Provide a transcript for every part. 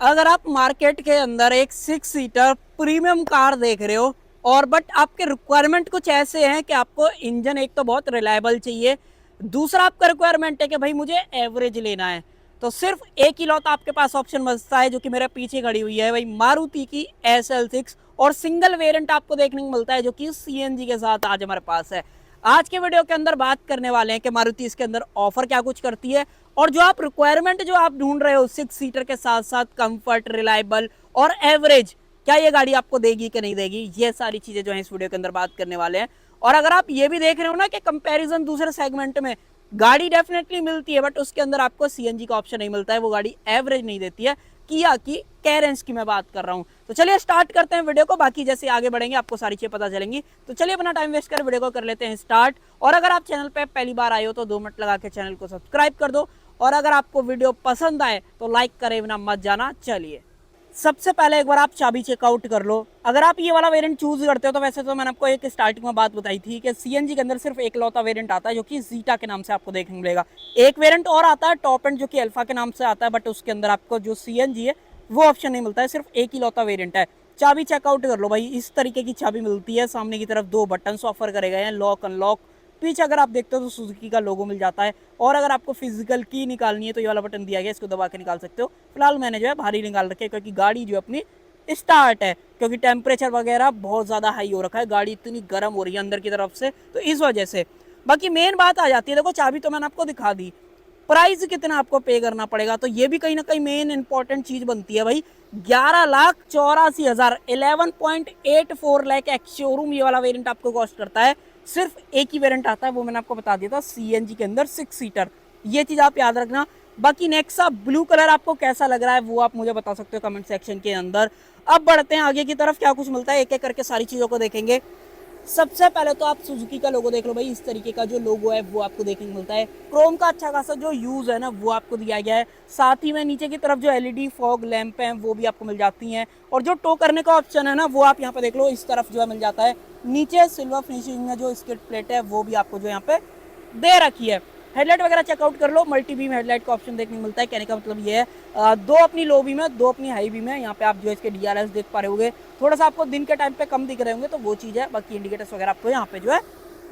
अगर आप मार्केट के अंदर एक 6 सीटर प्रीमियम कार देख रहे हो और बट आपके रिक्वायरमेंट कुछ ऐसे हैं कि आपको इंजन एक तो बहुत रिलायबल चाहिए, दूसरा आपका रिक्वायरमेंट है कि भाई मुझे एवरेज लेना है, तो सिर्फ एक ही लौता आपके पास ऑप्शन बचता है जो कि मेरे पीछे खड़ी हुई है भाई मारुति की SL6। और सिंगल वेरिएंट आपको देखने को मिलता है जो कि CNG के साथ आज हमारे पास है। आज के वीडियो के अंदर बात करने वाले हैं कि मारुति इसके अंदर ऑफर क्या कुछ करती है और जो आप रिक्वायरमेंट जो आप ढूंढ रहे हो 6 सीटर के साथ साथ कंफर्ट, रिलायबल और एवरेज, क्या ये गाड़ी आपको देगी कि नहीं देगी, ये सारी चीजें जो है इस वीडियो के अंदर बात करने वाले हैं। और अगर आप ये भी देख रहे हो ना कि कंपैरिजन दूसरे सेगमेंट में गाड़ी डेफिनेटली मिलती है बट उसके अंदर आपको CNG का ऑप्शन नहीं मिलता है, वो गाड़ी एवरेज नहीं देती है। किया की कैरेंस की मैं बात कर रहा हूं। तो चलिए स्टार्ट करते हैं वीडियो को, बाकी जैसे आगे बढ़ेंगे आपको सारी चीजें पता चलेंगी। तो चलिए अपना टाइम वेस्ट कर वीडियो को कर लेते हैं स्टार्ट। और अगर आप चैनल पे पहली बार आए हो तो 2 मिनट लगा के चैनल को सब्सक्राइब कर दो और अगर आपको वीडियो पसंद आए तो लाइक करे बिना मत जाना। चलिए सबसे पहले एक बार आप चाबी चेकआउट कर लो। अगर आप ये वाला वेरिएंट चूज करते हो तो वैसे तो मैंने आपको एक स्टार्टिंग में बात बताई थी कि CNG के अंदर सिर्फ एक लौता वेरिएंट आता है जो कि जीटा के नाम से आपको देखने मिलेगा। एक वेरिएंट और आता है टॉप एंड जो कि अल्फा के नाम से आता है, बट उसके अंदर आपको जो CNG है वो ऑप्शन नहीं मिलता है, सिर्फ एक ही लौता वेरिएंट है। चाबी चेकआउट कर लो भाई, इस तरीके की चाबी मिलती है। सामने की तरफ 2 बटन ऑफर करे गए हैं, लॉक अनलॉक। पीछे अगर आप देखते हो तो सुजुकी का लोगो मिल जाता है। और अगर आपको फिजिकल की निकालनी है तो ये वाला बटन दिया गया, इसको दबा के निकाल सकते हो। फिलहाल मैंने जो है भारी निकाल रखे क्योंकि गाड़ी जो अपनी स्टार्ट है, क्योंकि टेम्परेचर वगैरह बहुत ज्यादा हाई हो रखा है, गाड़ी इतनी गर्म हो रही है अंदर की तरफ से, तो इस वजह से। बाकी मेन बात आ जाती है, देखो चाबी तो मैंने आपको दिखा दी, प्राइस कितना आपको पे करना पड़ेगा, तो ये भी कहीं ना कहीं मेन इंपॉर्टेंट चीज बनती है भाई। 11,84,000, 11.84 लाख एक्स शोरूम ये वाला वेरिएंट आपको कॉस्ट करता है। सिर्फ एक ही वेरिएंट आता है, वो मैंने आपको बता दिया था, CNG के अंदर 6 सीटर। ये चीज आप याद रखना। बाकी नेक्सा ब्लू कलर आपको कैसा लग रहा है वो आप मुझे बता सकते हो कमेंट सेक्शन के अंदर। अब बढ़ते हैं आगे की तरफ, क्या कुछ मिलता है एक एक करके सारी चीजों को देखेंगे। सबसे पहले तो आप सुजुकी का लोगो देख लो भाई, इस तरीके का जो लोगो है वो आपको देखने को मिलता है। क्रोम का अच्छा खासा जो यूज है ना वो आपको दिया गया है। साथ ही में नीचे की तरफ जो LED फॉग लैंप हैं वो भी आपको मिल जाती हैं। और जो टो करने का ऑप्शन है ना वो आप यहाँ पे देख लो, इस तरफ जो है मिल जाता है। नीचे सिल्वर फिनिशिंग में जो स्किड प्लेट है वो भी आपको जो यहाँ पे दे रखी है। हेडलाइट वगैरह चेकआउट कर लो, मल्टी बीम हेडलाइट का ऑप्शन देखने को मिलता है। कहने का मतलब ये है 2 अपनी लो बीम है, 2 अपनी हाई बीम है। यहाँ पे आप जो है इसके DRS देख पा रहे होंगे, थोड़ा सा आपको दिन के टाइम पे कम दिख रहे होंगे तो वो चीज़ है। बाकी इंडिकेटर्स वगैरह आपको यहाँ पे जो है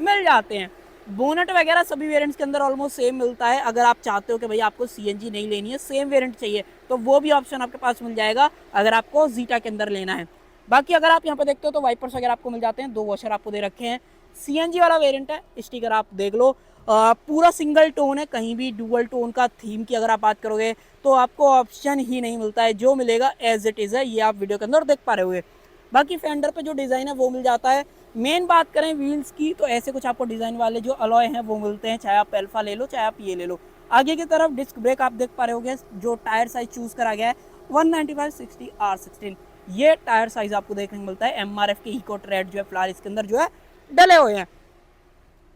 मिल जाते हैं। बोनट वगैरह सभी वेरिएंट्स के अंदर ऑलमोस्ट सेम मिलता है। अगर आप चाहते हो कि भाई आपको CNG नहीं लेनी है, सेम वेरिएंट चाहिए, तो वो भी ऑप्शन आपके पास मिल जाएगा अगर आपको जीटा के अंदर लेना है। बाकी अगर आप यहाँ पे देखते हो तो वाइपर्स वगैरह आपको मिल जाते हैं, 2 वॉशर आपको दे रखे हैं। CNG वाला वेरिएंट है, स्टिकर आप देख लो, पूरा सिंगल टोन है, कहीं भी डुअल टोन का थीम की अगर आप बात करोगे तो आपको ऑप्शन ही नहीं मिलता है। जो मिलेगा एज इट इज है, ये आप वीडियो के अंदर देख पा रहे होगे। बाकी फेंडर पे जो डिजाइन है वो मिल जाता है। मेन बात करें व्हील्स की तो ऐसे कुछ आपको डिजाइन वाले जो अलॉय हैं वो मिलते हैं, चाहे आप अल्फा ले लो चाहे आप ये ले लो। आगे की तरफ डिस्क ब्रेक आप देख पा रहे होगे, जो टायर साइज चूज करा गया है 195/60 R16, ये टायर साइज आपको देखने को मिलता है। MRF के इको ट्रेड जो है फिलहाल इसके अंदर जो है डले हुए हैं।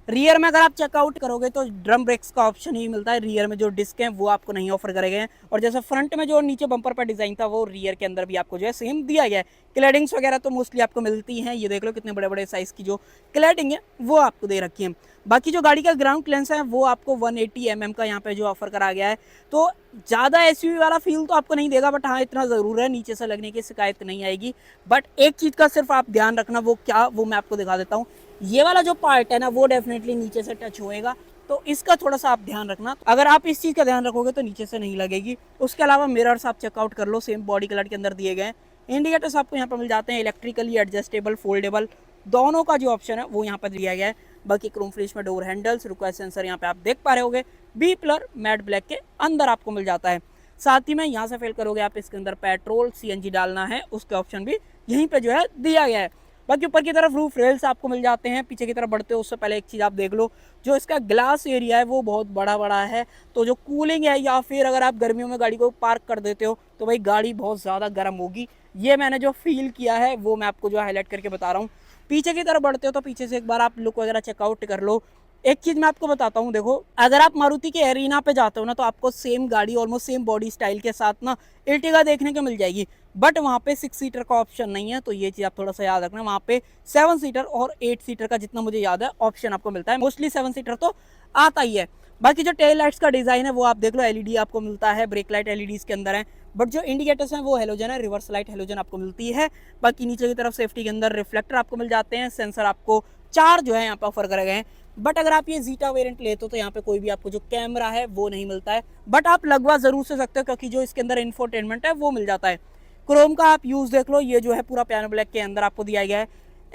रियर में अगर आप चेकआउट करोगे तो ड्रम ब्रेक्स का ऑप्शन ही मिलता है, रियर में जो डिस्क हैं वो आपको नहीं ऑफर करे गए हैं। और जैसे फ्रंट में जो नीचे बम्पर पर डिजाइन था वो रियर के अंदर भी आपको जो है सेम दिया गया है। क्लैडिंग्स वगैरह तो मोस्टली आपको मिलती हैं, ये देख लो कितने बड़े बड़े साइज की जो क्लैडिंग है वो आपको दे रखी है। बाकी जो गाड़ी का ग्राउंड क्लियरेंस है वो आपको 180 mm का यहाँ पे जो ऑफर करा गया है, तो ज़्यादा SUV वाला फील तो आपको नहीं देगा, बट हाँ इतना ज़रूर है नीचे से लगने की शिकायत नहीं आएगी। बट एक चीज़ का सिर्फ आप ध्यान रखना, वो क्या, वो मैं आपको दिखा देता हूँ। ये वाला जो पार्ट है ना वो डेफिनेटली नीचे से टच होएगा, तो इसका थोड़ा सा आप ध्यान रखना। अगर आप इस चीज़ का ध्यान रखोगे तो नीचे से नहीं लगेगी। उसके अलावा मिरर्स आप चेकआउट कर लो, सेम बॉडी कलर के अंदर दिए गए हैं। इंडिकेटर्स आपको यहाँ पर मिल जाते हैं, इलेक्ट्रिकली एडजस्टेबल फोल्डेबल, दोनों का जो ऑप्शन है वो यहाँ पर दिया गया है। बाकी क्रोम फिनिश में डोर हैंडल्स, रिक्वेस्ट सेंसर यहाँ पे आप देख पा रहे होगे, बी पिलर मैट ब्लैक के अंदर आपको मिल जाता है। साथ ही में यहाँ से फेल करोगे आप, इसके अंदर पेट्रोल CNG डालना है उसके ऑप्शन भी यहीं पे जो है दिया गया है। बाकी ऊपर की तरफ रूफ रेल्स आपको मिल जाते हैं। पीछे की तरफ बढ़ते हो उससे पहले एक चीज़ आप देख लो, जो इसका ग्लास एरिया है वो बहुत बड़ा बड़ा है, तो जो कूलिंग है या फिर अगर आप गर्मियों में गाड़ी को पार्क कर देते हो तो भाई गाड़ी बहुत ज़्यादा गर्म होगी। ये मैंने जो फील किया है वो मैं आपको जो हाईलाइट करके बता रहा हूँ। पीछे की तरफ बढ़ते हो तो पीछे से एक बार आप लुक वगैरह चेकआउट कर लो। एक चीज मैं आपको बताता हूँ, देखो अगर आप मारुति के एरिना पे जाते हो ना तो आपको सेम गाड़ी ऑलमोस्ट सेम बॉडी स्टाइल के साथ ना एर्टिगा देखने को मिल जाएगी, बट वहाँ पे 6 सीटर का ऑप्शन नहीं है, तो ये चीज आप थोड़ा सा याद रखना। वहाँ पे 7 सीटर और 8 सीटर का जितना मुझे याद है ऑप्शन आपको मिलता है, मोस्टली 7 सीटर तो आता ही है। बाकी जो टेल लाइट्स का डिजाइन है वो आप देख लो, एलईडी आपको मिलता है, ब्रेक लाइट एलईडी इसके अंदर है, बट जो इंडिकेटर्स हैं वो हेलोजन है, रिवर्स लाइट हेलोजन आपको मिलती है। बाकी नीचे की तरफ सेफ्टी के अंदर रिफ्लेक्टर आपको मिल जाते हैं, सेंसर आपको 4 जो है यहाँ पर ऑफर करे गए हैं। बट अगर आप ये जीटा वेरिएंट लेते हो तो यहाँ पे कोई भी आपको जो कैमरा है वो नहीं मिलता है, बट आप लगवा जरूर से सकते हो क्योंकि जो इसके अंदर इंफोटेनमेंट है वो मिल जाता है। क्रोम का आप यूज देख लो, ये जो है पूरा पियानो ब्लैक के अंदर आपको दिया गया है।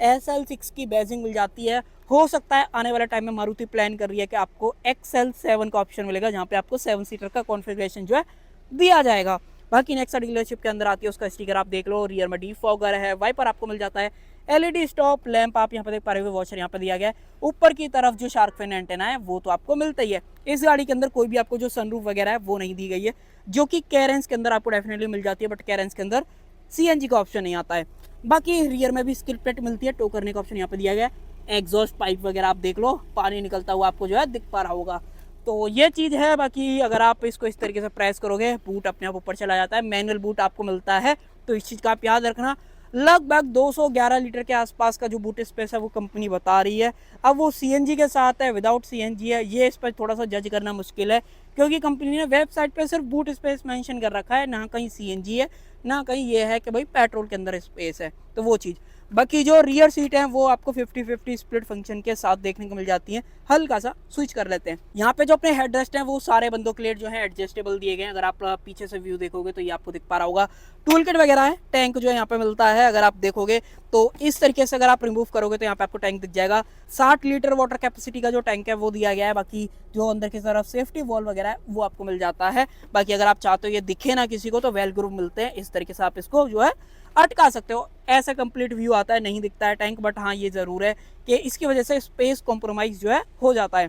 SL6 की बैजिंग मिल जाती है। हो सकता है आने वाले टाइम में मारुति प्लान कर रही है कि आपको XL7 का ऑप्शन मिलेगा, जहाँ पे आपको 7 सीटर का कॉन्फ़िगरेशन जो है दिया जाएगा। बाकी नेक्सा डीलरशिप के अंदर आती है, उसका स्टिकर आप देख लो, रियर में डिफॉगर है, वाइपर आपको मिल जाता है, एलईडी स्टॉप लैंप आप यहाँ पे देख पा रहे हो, वॉशर यहाँ पे दिया गया है। ऊपर की तरफ जो शार्क फिन एंटेना है वो तो आपको मिलता ही है। इस गाड़ी के अंदर कोई भी आपको जो सनरूफ वगैरह है वो नहीं दी गई है, जो कि कैरेंस के अंदर आपको डेफिनेटली मिल जाती है, बट कैरेंस के अंदर CNG का ऑप्शन नहीं आता है। बाकी रियर में भी स्किल प्लेट मिलती है, टो करने का ऑप्शन यहाँ पे दिया गया है। एग्जॉस्ट पाइप वगैरह आप देख लो, पानी निकलता हुआ आपको जो है दिख पा रहा होगा, तो ये चीज़ है। बाकी अगर आप इसको इस तरीके से प्रेस करोगे बूट अपने आप ऊपर चला जाता है, मैनुअल बूट आपको मिलता है, तो इस चीज़ का आप याद रखना। लगभग 211 लीटर के आसपास का जो बूट स्पेस है वो कंपनी बता रही है। अब वो CNG के साथ है, विदाउट CNG है, ये इस पर थोड़ा सा जज करना मुश्किल है, क्योंकि कंपनी ने वेबसाइट पे सिर्फ बूट स्पेस मेंशन कर रखा है, ना कहीं CNG है ना कहीं ये है कि भाई पेट्रोल के अंदर स्पेस है, तो वो चीज़। बाकी जो रियर सीट है वो आपको 50-50 स्प्लिट फंक्शन के साथ देखने को मिल जाती है। हल्का सा स्विच कर लेते हैं। यहाँ पे जो अपने हेडरेस्ट हैं वो सारे बंदों के लिए जो है एडजस्टेबल दिए गए हैं। अगर आप पीछे से व्यू देखोगे तो ये आपको दिख पा रहा होगा। टूल किट वगैरह है, टैंक जो है यहाँ पे मिलता है, अगर आप देखोगे तो इस तरीके से अगर आप रिमूव करोगे तो यहाँ पे आपको टैंक दिख जाएगा। 60 लीटर वाटर कैपेसिटी का जो टैंक है वो दिया गया है। बाकी जो अंदर की तरफ सेफ्टी वॉल्व वगैरह है वो आपको मिल जाता है। बाकी अगर आप चाहते हो ये दिखे ना किसी को तो वेल ग्रुप मिलते हैं, इस तरीके से आप इसको जो है अटका सकते हो। ऐसा कंप्लीट व्यू आता है, नहीं दिखता है टैंक, बट हाँ ये ज़रूर है कि इसकी वजह से स्पेस कॉम्प्रोमाइज़ जो है हो जाता है।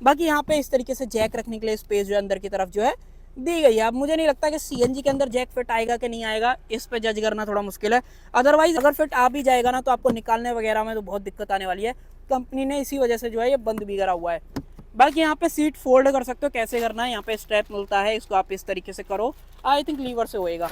बाकी यहाँ पे इस तरीके से जैक रखने के लिए स्पेस जो है अंदर की तरफ जो है दी गई है। अब मुझे नहीं लगता कि CNG के अंदर जैक फिट आएगा कि नहीं आएगा, इस पे जज करना थोड़ा मुश्किल है। अदरवाइज अगर फिट आ भी जाएगा ना तो आपको निकालने वगैरह में तो बहुत दिक्कत आने वाली है। कंपनी ने इसी वजह से जो है ये बंद भी करा हुआ है। बाकी यहाँ पे सीट फोल्ड कर सकते हो, कैसे करना है, यहाँ पे स्ट्रैप मिलता है, इसको आप इस तरीके से करो, आई थिंक लीवर से होएगा,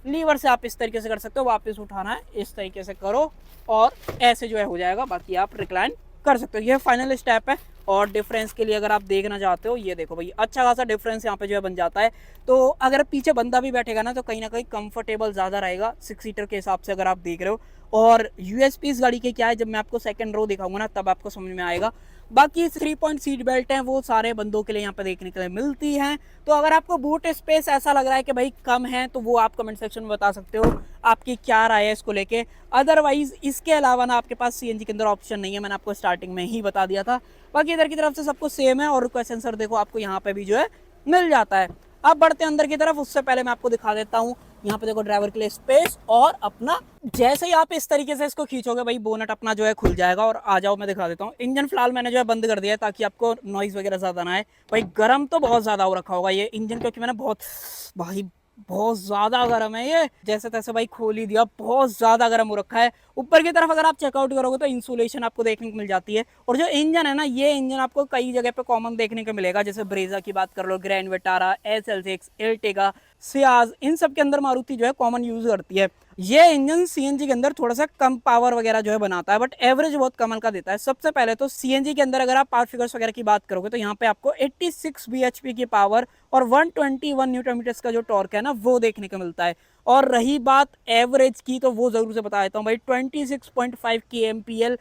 लीवर से आप इस तरीके से कर सकते हो, वापस उठाना है इस तरीके से करो और ऐसे जो है हो जाएगा। बाकी आप रिक्लाइन कर सकते हो, ये फाइनल स्टेप है। और डिफरेंस के लिए अगर आप देखना चाहते हो, ये देखो भाई अच्छा खासा डिफरेंस यहाँ पे जो है बन जाता है। तो अगर पीछे बंदा भी बैठेगा ना तो कहीं ना कहीं कंफर्टेबल ज़्यादा रहेगा 6 सीटर के हिसाब से, अगर आप देख रहे हो। और USP इस गाड़ी के क्या है, जब मैं आपको सेकंड रो दिखाऊंगा ना तब आपको समझ में आएगा। बाकी 3 पॉइंट सीट बेल्ट हैं वो सारे बंदों के लिए यहाँ पे देखने के लिए मिलती हैं। तो अगर आपको बूट स्पेस ऐसा लग रहा है कि भाई कम है तो वो आप कमेंट सेक्शन में बता सकते हो आपकी क्या राय है इसको लेके। अदरवाइज इसके अलावा ना आपके पास CNG के अंदर ऑप्शन नहीं है, मैंने आपको स्टार्टिंग में ही बता दिया था। बाकी इधर की तरफ से सबको सेम है और रिक्वेस्ट सेंसर देखो आपको यहाँ पे भी जो है मिल जाता है। अब बढ़ते हैं अंदर की तरफ, उससे पहले मैं आपको दिखा देता हूँ यहाँ पे देखो ड्राइवर के लिए स्पेस और अपना, जैसे ही आप इस तरीके से इसको खींचोगे भाई बोनट अपना जो है खुल जाएगा। और आ जाओ मैं दिखा देता हूँ। इंजन फिलहाल मैंने जो है बंद कर दिया है ताकि आपको नॉइज वगैरह ज़्यादा ना आए। भाई गर्म तो बहुत ज़्यादा हो रखा होगा ये इंजन, क्योंकि मैंने बहुत ज़्यादा गर्म है ये, जैसे तैसे भाई खोल ही दिया, बहुत ज़्यादा गर्म हो रखा है। ऊपर की तरफ अगर आप चेकआउट करोगे तो इंसुलेशन आपको देखने को मिल जाती है। और जो इंजन है ना, ये इंजन आपको कई जगह पे कॉमन देखने को मिलेगा, जैसे ब्रेजा की बात कर लो, Grand Vitara, SL6, Ertiga, Ciaz, इन सब के अंदर मारुति जो है कॉमन यूज करती है। ये इंजन CNG के अंदर थोड़ा सा कम पावर वगैरह जो है बनाता है, बट एवरेज बहुत कमाल का देता है। सबसे पहले तो CNG के अंदर अगर आप पावर फिगर्स वगैरह की बात करोगे तो यहाँ पे आपको 86 bhp की पावर और 121 न्यूटन मीटर्स का जो टॉर्क है ना वो देखने को मिलता है। और रही बात एवरेज की तो वो जरूर से बता देता हूँ भाई, 26.5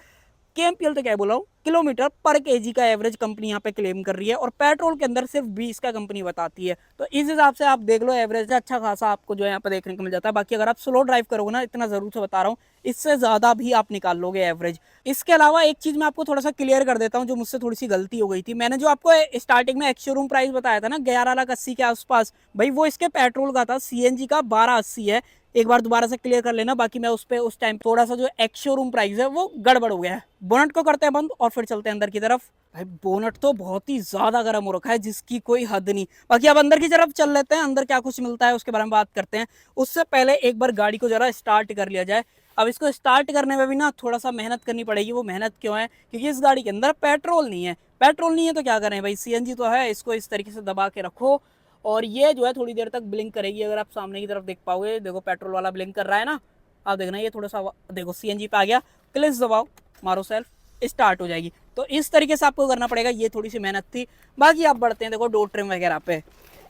KMPL तो क्या बोला हूँ, किलोमीटर पर केजी का एवरेज कंपनी यहाँ पे क्लेम कर रही है। और पेट्रोल के अंदर सिर्फ 20 का कंपनी बताती है। तो इस हिसाब से आप देख लो एवरेज अच्छा खासा आपको जो है यहाँ पे देखने को मिल जाता है। बाकी अगर आप स्लो ड्राइव करोगे ना, इतना जरूर से बता रहा हूँ, इससे ज़्यादा भी आप निकाल लोगे एवरेज। इसके अलावा एक चीज़ मैं आपको थोड़ा सा क्लियर कर देता हूँ, जो मुझसे थोड़ी सी गलती हो गई थी। मैंने जो आपको स्टार्टिंग में एक्स-शोरूम प्राइस बताया था ना 11,80,000 के आसपास, भाई वो इसके पेट्रोल का था, CNG का 1280 है। एक बार दोबारा से क्लियर कर लेना। बाकी मैं उस टाइम थोड़ा सा जो एक्स शोरूम प्राइस है वो गड़बड़ हो गया है। बोनट को करते हैं बंद और फिर चलते हैं अंदर की तरफ। भाई बोनट तो बहुत ही ज्यादा गर्म हो रखा है, जिसकी कोई हद नहीं। बाकी अब अंदर की तरफ चल लेते हैं, अंदर क्या कुछ मिलता है उसके बारे में बात करते हैं। उससे पहले एक बार गाड़ी को जरा स्टार्ट कर लिया जाए। अब इसको स्टार्ट करने में भी ना थोड़ा सा मेहनत करनी पड़ेगी। वो मेहनत क्यों है, क्योंकि इस गाड़ी के अंदर पेट्रोल नहीं है। पेट्रोल नहीं है तो क्या करें भाई, CNG तो है। इसको इस तरीके से दबा के रखो और ये जो है थोड़ी देर तक ब्लिंक करेगी। अगर आप सामने की तरफ देख पाओगे, देखो पेट्रोल वाला ब्लिंक कर रहा है ना, आप देखना। ये थोड़ा सा देखो CNG पे आ गया, क्लिच दबाओ, मारो सेल्फ, स्टार्ट हो जाएगी। तो इस तरीके से आपको करना पड़ेगा, ये थोड़ी सी मेहनत थी। बाकी आप बढ़ते हैं देखो डोर ट्रिम वगैरह पे।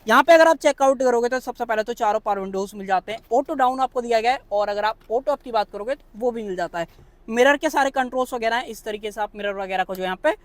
यहाँ पे अगर आप चेकआउट करोगे तो सबसे पहले तो चारों पावर विंडोज मिल जाते हैं, ऑटो डाउन आपको दिया गया है, और अगर आप ऑटो अप की बात करोगे तो वो भी मिल जाता है। मिरर के सारे कंट्रोल्स वगैरह हैं, इस तरीके से आप मिरर वगैरह को जो यहाँ पे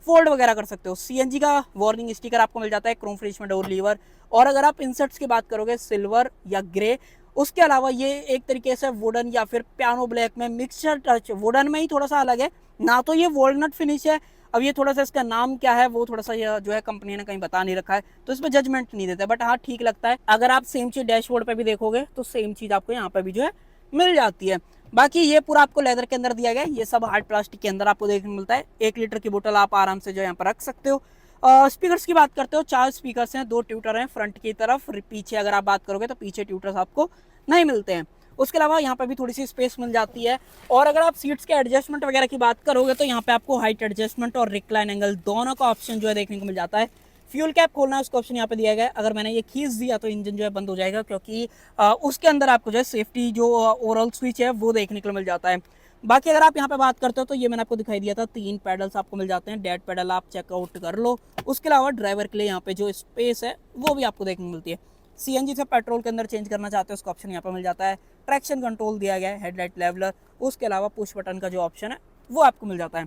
फोल्ड वगैरह कर सकते हो। सीएनजी का वार्निंग स्टिकर आपको मिल जाता है, क्रोम फिनिश में डोर लीवर। और अगर आप इंसर्ट्स की बात करोगे सिल्वर या ग्रे, उसके अलावा ये एक तरीके से वुडन या फिर पियानो ब्लैक में मिक्सचर टच, वुडन में ही थोड़ा सा अलग है ना, तो ये वॉलनट फिनिश है। अब ये थोड़ा सा इसका नाम क्या है वो थोड़ा सा जो है कंपनी ने कहीं बता नहीं रखा है, तो इसमें जजमेंट नहीं देता, बट हाँ ठीक लगता है। अगर आप सेम चीज डैशबोर्ड पे भी देखोगे तो सेम चीज आपको यहाँ पे भी जो है मिल जाती है। बाकी ये पूरा आपको लेदर के अंदर दिया गया है, ये सब हार्ड प्लास्टिक के अंदर आपको देखने मिलता है। 1 लीटर की बोतल आप आराम से जो यहाँ पर रख सकते हो। स्पीकर्स की बात करते हो, 4 स्पीकर्स हैं, 2 ट्यूटर हैं फ्रंट की तरफ। पीछे अगर आप बात करोगे तो पीछे ट्यूटर्स आपको नहीं मिलते हैं। उसके अलावा यहाँ पे भी थोड़ी सी स्पेस मिल जाती है। और अगर आप सीट्स के एडजस्टमेंट वगैरह की बात करोगे तो यहाँ पे आपको हाइट एडजस्टमेंट और रिक्लाइन एंगल दोनों का ऑप्शन जो है देखने को मिल जाता है। फ्यूल कैप खोलना है उसका ऑप्शन यहाँ पे दिया गया है। अगर मैंने ये खींच दिया तो इंजन जो है बंद हो जाएगा, क्योंकि उसके अंदर आपको जो है सेफ्टी जो ओवरऑल स्विच है वो देखने को मिल जाता है। बाकी अगर आप यहाँ पे बात करते हो तो ये मैंने आपको दिखाई दिया था, 3 पैडल्स आपको मिल जाते हैं। डेड पैडल आप चेकआउट कर लो। उसके अलावा ड्राइवर के लिए यहाँ पे जो स्पेस है वो भी आपको देखने को मिलती है। सीएनजी से पेट्रोल के अंदर चेंज करना चाहते हो उसका ऑप्शन यहाँ पे मिल जाता है। ट्रैक्शन कंट्रोल दिया गया है, हेडलाइट लेवलर, उसके अलावा पुश बटन का जो ऑप्शन है वो आपको मिल जाता है।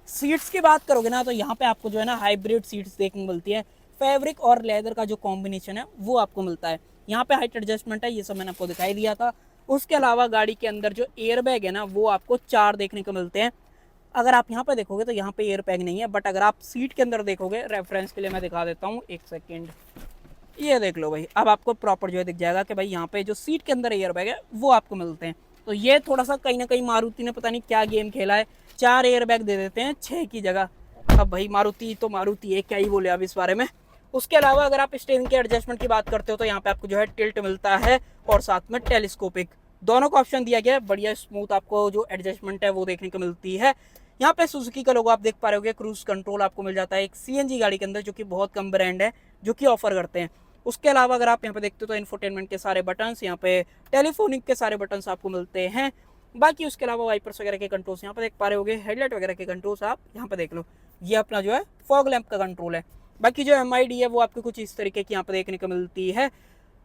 सीट्स की बात करोगे ना तो यहाँ पे आपको जो है ना हाइब्रिड सीट्स देखने को मिलती है। फैब्रिक और लेदर का जो कॉम्बिनेशन है वो आपको मिलता है। यहाँ पे हाइट एडजस्टमेंट है, ये सब मैंने आपको दिखाई दिया था। उसके अलावा गाड़ी के अंदर जो एयर बैग है ना वो आपको 4 देखने को मिलते हैं। अगर आप यहाँ पे देखोगे तो यहाँ पे एयर बैग नहीं है, बट अगर आप सीट के अंदर देखोगे, रेफरेंस के लिए मैं दिखा देता हूँ, 1 सेकेंड, ये देख लो भाई, अब आपको प्रॉपर जो है दिख जाएगा कि भाई यहाँ पे जो सीट के अंदर एयर बैग है वो आपको मिलते हैं। तो ये थोड़ा सा कहीं ना कहीं मारुति ने पता नहीं क्या गेम खेला है, 4 एयर बैग दे देते हैं 6 की जगह। अब भाई मारुति तो मारुति है, क्या ही बोले अब इस बारे में। उसके अलावा अगर आप स्टीयरिंग के एडजस्टमेंट की बात करते हो तो यहाँ पे आपको जो है टिल्ट मिलता है, और साथ में टेलीस्कोपिक दोनों का ऑप्शन दिया गया है। बढ़िया स्मूथ आपको जो एडजस्टमेंट है वो देखने को मिलती है। यहाँ पे सुजुकी का लोगो आप देख पा रहे होगे। क्रूज कंट्रोल आपको मिल जाता है एक सीएनजी गाड़ी के अंदर, जो कि बहुत कम ब्रांड है जो कि ऑफर करते हैं। उसके अलावा अगर आप यहाँ पे देखते हो तो इंफोटेनमेंट के सारे बटन्स, यहाँ पे टेलीफोनिक के सारे बटन्स आपको मिलते हैं। बाकी उसके अलावा वाइपर्स वगैरह के कंट्रोल्स यहाँ पे देख पा रहे होगे। हेडलाइट वगैरह के कंट्रोल्स आप यहाँ पे देख लो, ये अपना जो है फॉग लैंप का कंट्रोल है। बाकी जो एमआईडी है वो आपको कुछ इस तरीके की यहाँ पे देखने को मिलती है।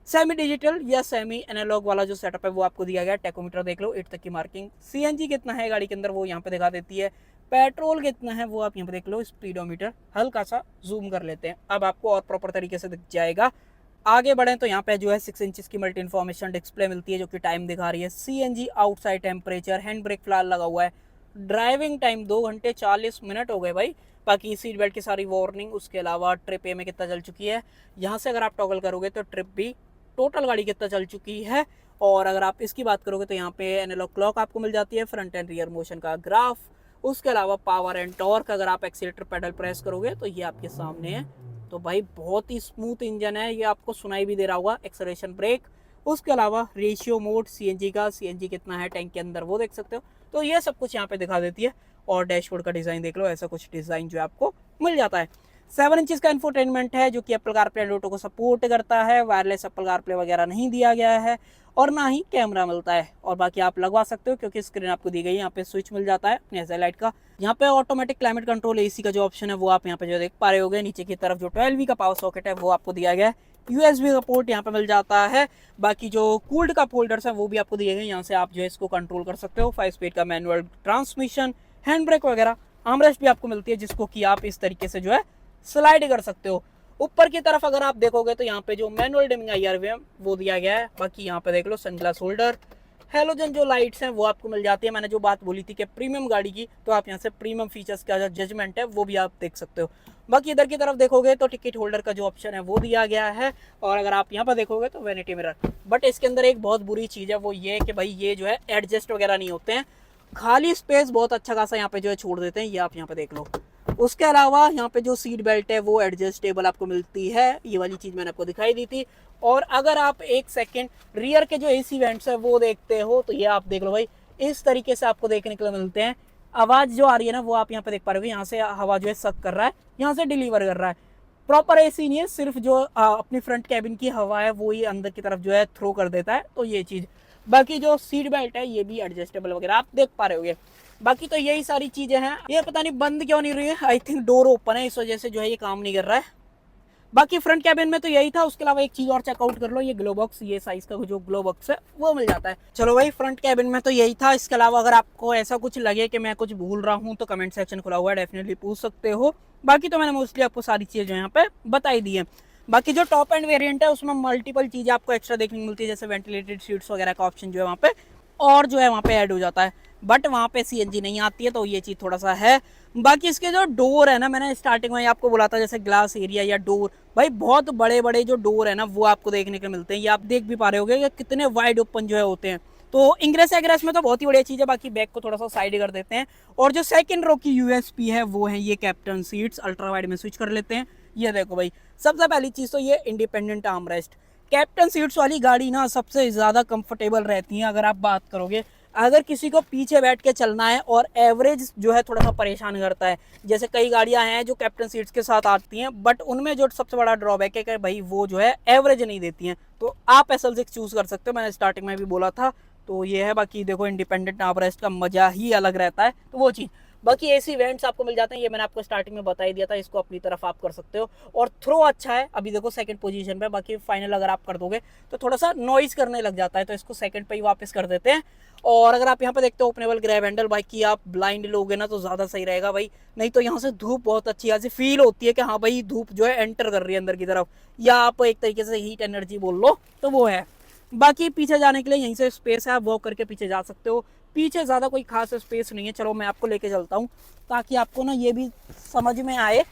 सेमी डिजिटल या सेमी एनालॉग वाला जो सेटअप है वो आपको दिया गया है। टेकोमीटर देख लो, 8 तक की मार्किंग। सीएनजी कितना है गाड़ी के अंदर वो यहाँ पे दिखा देती है। पेट्रोल कितना है वो आप यहाँ पे देख लो। स्पीडोमीटर हल्का सा जूम कर लेते हैं, अब आपको और प्रॉपर तरीके से दिख जाएगा। आगे बढ़े तो यहाँ पे जो है 6 इंच की मल्टी इन्फॉर्मेशन डिस्प्ले मिलती है, जो कि टाइम दिखा रही है। CNG outside temperature, hand brake फिलहाल लगा हुआ है। ड्राइविंग टाइम 2 घंटे 40 मिनट हो गए भाई। बाकी सीट बेल्ट की सारी वार्निंग, उसके अलावा ट्रिप ए में कितना चल चुकी है, यहाँ से अगर आप टॉगल करोगे तो ट्रिप बी टोटल गाड़ी कितना चल चुकी है। और अगर आप इसकी बात करोगे तो यहाँ पे एनालॉग क्लॉक आपको मिल जाती है, फ्रंट एंड रियर मोशन का ग्राफ। उसके अलावा पावर एंड टॉर्क, अगर आप एक्सीलेटर पेडल प्रेस करोगे तो ये आपके सामने है। तो भाई बहुत ही स्मूथ इंजन है, ये आपको सुनाई भी दे रहा होगा। एक्सेलरेशन ब्रेक, उसके अलावा रेशियो मोड सीएनजी का, सीएनजी कितना है टैंक के अंदर वो देख सकते हो। तो ये सब कुछ यहाँ पे दिखा देती है। और डैशबोर्ड का डिज़ाइन देख लो, ऐसा कुछ डिज़ाइन जो आपको मिल जाता है। 7 इंचज़ का इंफोटेनमेंट है, जो कि एप्पल कारप्ले एंड ऑटो को सपोर्ट करता है। वायरलेस एप्पल कारप्ले वगैरह नहीं दिया गया है, और ना ही कैमरा मिलता है। और बाकी आप लगवा सकते हो क्योंकि स्क्रीन आपको दी गई है। यहाँ पे स्विच मिल जाता है अपने हेडलाइट का। यहाँ पे ऑटोमेटिक क्लाइमेट कंट्रोल एसी का जो ऑप्शन है वो आप यहाँ पे जो देख पा रहे होगे। नीचे की तरफ जो 12V का पावर सॉकेट है वो आपको दिया गया है। यूएसबी का पोर्ट यहाँ पे मिल जाता है। बाकी जो कूल्ड कप होल्डर्स हैं वो भी आपको दिए गए, यहाँ से आप जो है इसको कंट्रोल कर सकते हो। 5 स्पीड का मैनुअल ट्रांसमिशन, हैंड ब्रेक वगैरह, आर्मरेस्ट भी आपको मिलती है, जिसको कि आप इस तरीके से जो है स्लाइड कर सकते हो। ऊपर की तरफ अगर आप देखोगे तो यहाँ पे जो मैनुअल डिमिंग आईआरवी है वो दिया गया है। बाकी यहाँ पे देख लो सनग्लास होल्डर, हेलोजन जो लाइट्स हैं वो आपको मिल जाती है। मैंने जो बात बोली थी कि प्रीमियम गाड़ी की, तो आप यहाँ से प्रीमियम फीचर्स का जो जजमेंट है वो भी आप देख सकते हो। बाकी इधर की तरफ देखोगे तो टिकट होल्डर का जो ऑप्शन है वो दिया गया है। और अगर आप यहाँ पर देखोगे तो वैनिटी मिरर, बट इसके अंदर एक बहुत बुरी चीज़ है, वो ये कि भाई ये जो है एडजस्ट वगैरह नहीं होते हैं, खाली स्पेस बहुत अच्छा खासा यहाँ पे जो है छोड़ देते हैं। ये आप यहाँ पे देख लो। उसके अलावा यहाँ पे जो सीट बेल्ट है वो एडजस्टेबल आपको मिलती है, ये वाली चीज़ मैंने आपको दिखाई दी थी। और अगर आप 1 सेकेंड रियर के जो एसी वेंट्स है वो देखते हो तो ये आप देख लो भाई, इस तरीके से आपको देखने के लिए मिलते हैं। आवाज़ जो आ रही है ना वो आप यहाँ पे देख पा रहे हो, यहाँ से हवा जो है सक कर रहा है, यहाँ से डिलीवर कर रहा है। प्रॉपर एसी नहीं है, सिर्फ जो अपनी फ्रंट कैबिन की हवा है वो ही अंदर की तरफ जो है थ्रो कर देता है। तो ये चीज़ बाकी जो सीट बेल्ट है ये भी एडजस्टेबल वगैरह आप देख पा रहे होगे। बाकी तो यही सारी चीजें हैं। ये पता नहीं बंद क्यों नहीं रही है, आई थिंक डोर ओपन है इस वजह से जो है ये काम नहीं कर रहा है। बाकी फ्रंट कैबिन में तो यही था। उसके अलावा एक चीज और चेकआउट कर लो, ये ग्लो बॉक्स, ये साइज का जो ग्लो बॉक्स है वो मिल जाता है। चलो भाई फ्रंट कैबिन में तो यही था। इसके अलावा अगर आपको ऐसा कुछ लगे कि मैं कुछ भूल रहा हूँ तो कमेंट सेक्शन खुला हुआ है, डेफिनेटली पूछ सकते हो। बाकी तो मैंने मोस्टली आपको सारी चीजें यहाँ पे बताई दी है। बाकी जो टॉप एंड वेरिएंट है उसमें मल्टीपल चीजें आपको एक्स्ट्रा देखने को मिलती है, जैसे वेंटिलेटेड सीट्स वगैरह का ऑप्शन जो है वहाँ पे और जो है वहाँ पे ऐड हो जाता है, बट वहाँ पे सीएनजी नहीं आती है, तो ये चीज़ थोड़ा सा है। बाकी इसके जो डोर है ना, मैंने स्टार्टिंग में आपको बोला था जैसे ग्लास एरिया या डोर, भाई बहुत बड़े बड़े जो डोर है ना वो आपको देखने को मिलते हैं। ये आप देख भी पा रहे होगे कि कितने वाइड ओपन जो है होते हैं। तो इंग्रेस एग्रेस में तो बहुत ही बढ़िया चीज़ है। बाकी बैक को थोड़ा सा साइड कर देते हैं। और जो सेकंड रो की यूएसपी है वो है ये कैप्टन सीट्स, अल्ट्रा वाइड में स्विच कर लेते हैं। ये देखो भाई, सबसे पहली चीज़ तो ये independent arm rest. Captain seats वाली गाड़ी ना सबसे ज़्यादा कंफर्टेबल रहती है। अगर आप बात करोगे, अगर किसी को पीछे बैठ के चलना है और एवरेज जो है थोड़ा सा परेशान करता है, जैसे कई गाड़ियां हैं जो कैप्टन सीट्स के साथ आती हैं, बट उनमें जो सबसे बड़ा ड्रॉबैक है कि भाई वो जो है एवरेज नहीं देती हैं, तो आप SL6 चूज कर सकते हो। मैंने स्टार्टिंग में भी बोला था, तो ये है। बाकी देखो इंडिपेंडेंट आर्म रेस्ट का मजा ही अलग रहता है, तो वो चीज़। बाकी एसी वेंट्स आपको मिल जाते हैं, ये मैंने आपको स्टार्टिंग में बता ही दिया था, इसको अपनी तरफ आप कर सकते हो। और थ्रो अच्छा है, अभी देखो सेकंड पोजीशन पे। बाकी फाइनल अगर आप कर दोगे तो थोड़ा सा नॉइज करने लग जाता है, तो इसको सेकंड पे ही वापस कर देते हैं। और अगर आप यहाँ पे देखते हो ओपनेबल ग्रैब हैंडल, बाकी आप ब्लाइंड लोगे ना तो ज़्यादा सही रहेगा भाई, नहीं तो यहाँ से धूप बहुत अच्छी ऐसी फील होती है कि हाँ भाई धूप जो है एंटर कर रही है अंदर की तरफ, या आप एक तरीके से हीट एनर्जी बोल लो, तो वो है। बाकी पीछे जाने के लिए यहीं से स्पेस है, आप वॉक करके पीछे जा सकते हो। पीछे ज़्यादा कोई खास स्पेस नहीं है। चलो मैं आपको लेके चलता हूँ ताकि आपको ना ये भी समझ में आए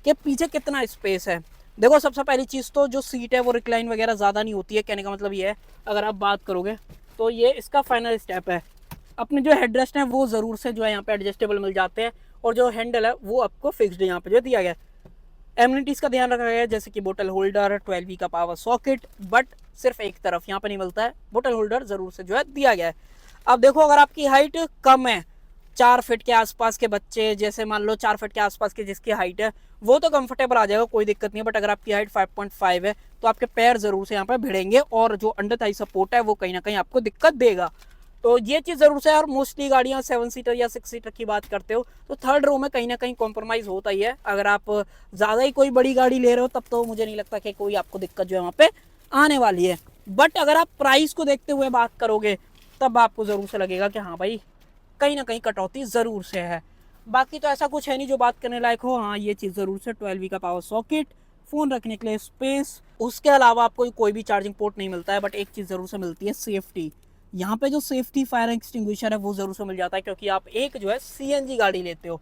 कि पीछे कितना स्पेस है। देखो सबसे पहली चीज़ तो जो सीट है वो रिक्लाइन वगैरह ज़्यादा नहीं होती है, कहने का मतलब ये है। अगर आप बात करोगे तो ये इसका फाइनल स्टेप है। अपने जो हेडरेस्ट हैं वो ज़रूर से जो है यहाँ पे एडजस्टेबल मिल जाते हैं, और जो हैंडल है वो आपको फिक्स्ड यहाँ पे जो दिया गया है। एमिनिटीज़ का ध्यान रखा गया है, जैसे कि बोतल होल्डर, 12V का पावर सॉकेट, बट सिर्फ एक तरफ यहाँ पे नहीं मिलता है। बोतल होल्डर ज़रूर से जो है दिया गया है। अब देखो अगर आपकी हाइट कम है, 4 फीट के आसपास के बच्चे, जैसे मान लो 4 फीट के आसपास की जिसकी हाइट है, वो तो कंफर्टेबल आ जाएगा, कोई दिक्कत नहीं है। बट अगर आपकी हाइट 5.5 है तो आपके पैर ज़रूर से यहाँ पे भिड़ेंगे, और जो अंडर थाई सपोर्ट है वो कहीं ना कहीं आपको दिक्कत देगा। तो ये चीज़ ज़रूर से। और मोस्टली गाड़ियाँ 7 सीटर या 6 सीटर की बात करते हो तो थर्ड रो में कहीं ना कहीं कॉम्प्रोमाइज़ होता ही है। अगर आप ज़्यादा ही कोई बड़ी गाड़ी ले रहे हो तब तो मुझे नहीं लगता कि कोई आपको दिक्कत जो है वहाँ पे आने वाली है। बट अगर आप प्राइस को देखते हुए बात करोगे तब आपको ज़रूर से लगेगा कि हाँ भाई कहीं ना कहीं कटौती ज़रूर से है। बाकी तो ऐसा कुछ है नहीं जो बात करने लायक हो। हाँ ये चीज़ ज़रूर से 12V का पावर सॉकेट, फ़ोन रखने के लिए स्पेस, उसके अलावा आपको कोई भी चार्जिंग पोर्ट नहीं मिलता है। बट एक चीज़ ज़रूर से मिलती है, सेफ्टी। यहाँ पे जो सेफ्टी फायर एक्सटिंग्विशर है वो ज़रूर से मिल जाता है, क्योंकि आप एक जो है CNG गाड़ी लेते हो।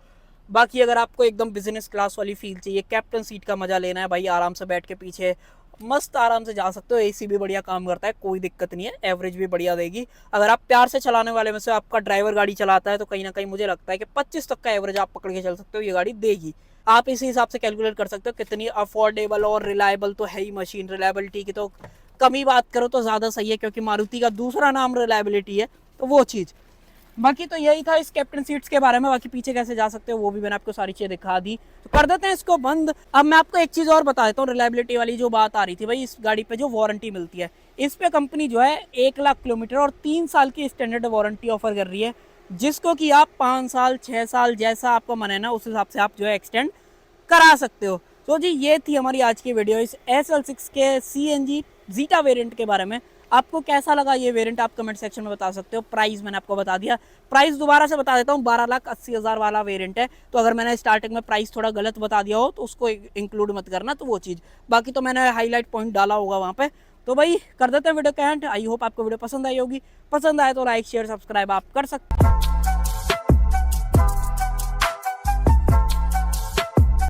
बाकी अगर आपको एकदम बिजनेस क्लास वाली फील चाहिए, कैप्टन सीट का मजा लेना है भाई, आराम से बैठ के पीछे मस्त आराम से जा सकते हो। AC भी बढ़िया काम करता है, कोई दिक्कत नहीं है, एवरेज भी बढ़िया देगी। अगर आप प्यार से चलाने वाले में से आपका ड्राइवर गाड़ी चलाता है तो कहीं ना कहीं मुझे लगता है कि 25 तक का एवरेज आप पकड़ के चल सकते हो, ये गाड़ी देगी। आप इसी हिसाब से कैलकुलेट कर सकते हो कितनी अफोर्डेबल और रिलायबल तो है ही मशीन। रिलायबिलिटी की तो कम ही बात करो तो ज़्यादा सही है, क्योंकि मारुति का दूसरा नाम रिलायबिलिटी है, तो वो चीज़। बाकी तो यही था इस कैप्टन सीट्स के बारे में। बाकी पीछे कैसे जा सकते हो वो भी मैंने आपको सारी चीज़ें दिखा दी, तो कर देते हैं इसको बंद। अब मैं आपको एक चीज़ और बता देता हूँ, रिलायबिलिटी वाली जो बात आ रही थी भाई, इस गाड़ी पे जो वारंटी मिलती है, इस पे कंपनी जो है 1 लाख किलोमीटर और 3 साल की स्टैंडर्ड वारंटी ऑफर कर रही है, जिसको कि आप 5 साल 6 साल जैसा आपको मन है ना उस हिसाब से आप जो है एक्सटेंड करा सकते हो। तो जी ये थी हमारी आज की वीडियो इस SL6 के CNG जीटा वेरिएंट के बारे में। आपको कैसा लगा ये वेरिएंट आप कमेंट सेक्शन में बता सकते हो। प्राइस मैंने आपको बता दिया, प्राइस दोबारा से बता देता हूँ, 12,80,000 वाला वेरिएंट है। तो अगर मैंने स्टार्टिंग में प्राइस थोड़ा गलत बता दिया हो तो उसको इंक्लूड मत करना, तो वो चीज़। बाकी तो मैंने हाईलाइट पॉइंट डाला होगा वहाँ पे। तो भाई कर देते हैं वीडियो का एंड। आई होप आपको वीडियो पसंद आई होगी, पसंद आए तो लाइक शेयर सब्सक्राइब आप कर सकते हैं।